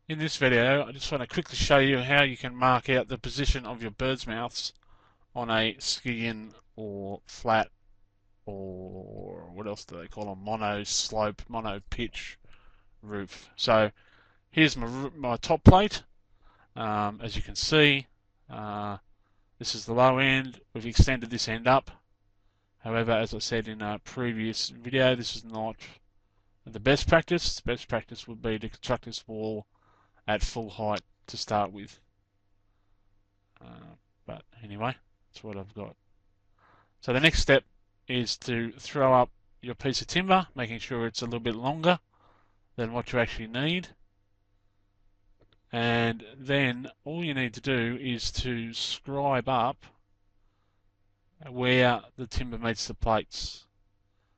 In this video, I just want to quickly show you how you can mark out the position of your bird's mouths on a skillion or flat, or what else do they call them, mono slope, mono pitch roof. So here's my top plate. As you can see, this is the low end. We've extended this end up. However, as I said in a previous video, this is not the best practice. The best practice would be to construct this wall at full height to start with. But anyway, that's what I've got. So the next step is to throw up your piece of timber, making sure it's a little bit longer than what you actually need. And then all you need to do is to scribe up where the timber meets the plates.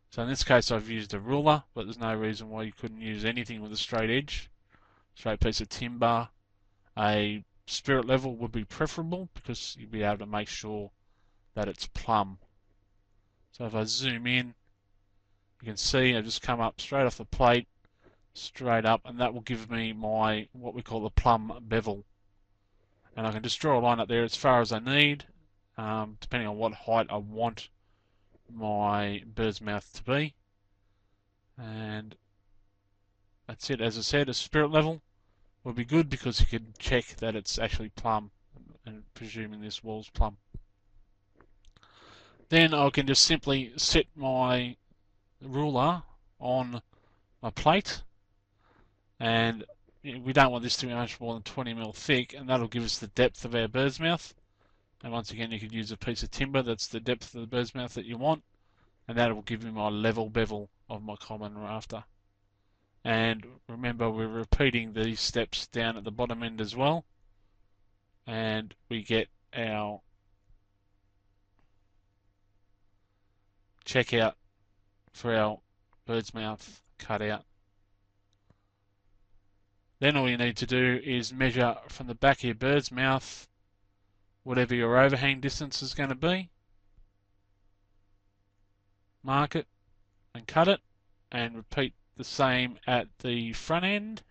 So in this case I've used a ruler, but there's no reason why you couldn't use anything with a straight edge. Straight piece of timber. A spirit level would be preferable because you'll be able to make sure that it's plumb. So if I zoom in, you can see I've just come up straight off the plate, straight up, and that will give me my what we call the plumb bevel. And I can just draw a line up there as far as I need, depending on what height I want my bird's mouth to be. And that's it. As I said, a spirit level would be good because you can check that it's actually plumb, and presuming this wall's plumb. Then I can just simply set my ruler on my plate, and we don't want this to be much more than 20mm thick, and that'll give us the depth of our bird's mouth. And once again, you could use a piece of timber that's the depth of the bird's mouth that you want, and that will give me my level bevel of my common rafter. And remember, we're repeating these steps down at the bottom end as well, and we get our checkout for our bird's mouth cut out. Then all you need to do is measure from the back of your bird's mouth whatever your overhang distance is going to be. Mark it and cut it, and repeat the same at the front end.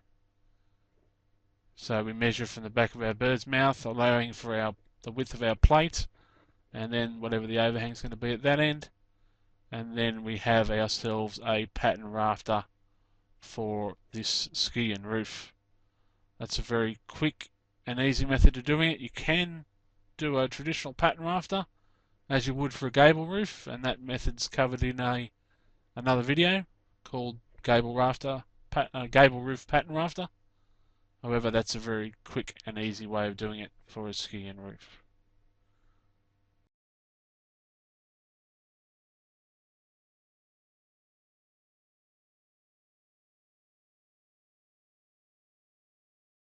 So we measure from the back of our bird's mouth, allowing for the width of our plate, and then whatever the overhang is going to be at that end. And then we have ourselves a pattern rafter for this Skillion roof. That's a very quick and easy method of doing it. You can do a traditional pattern rafter as you would for a gable roof, and that method's covered in another video called gable roof pattern rafter. However, that's a very quick and easy way of doing it for a Skillion roof.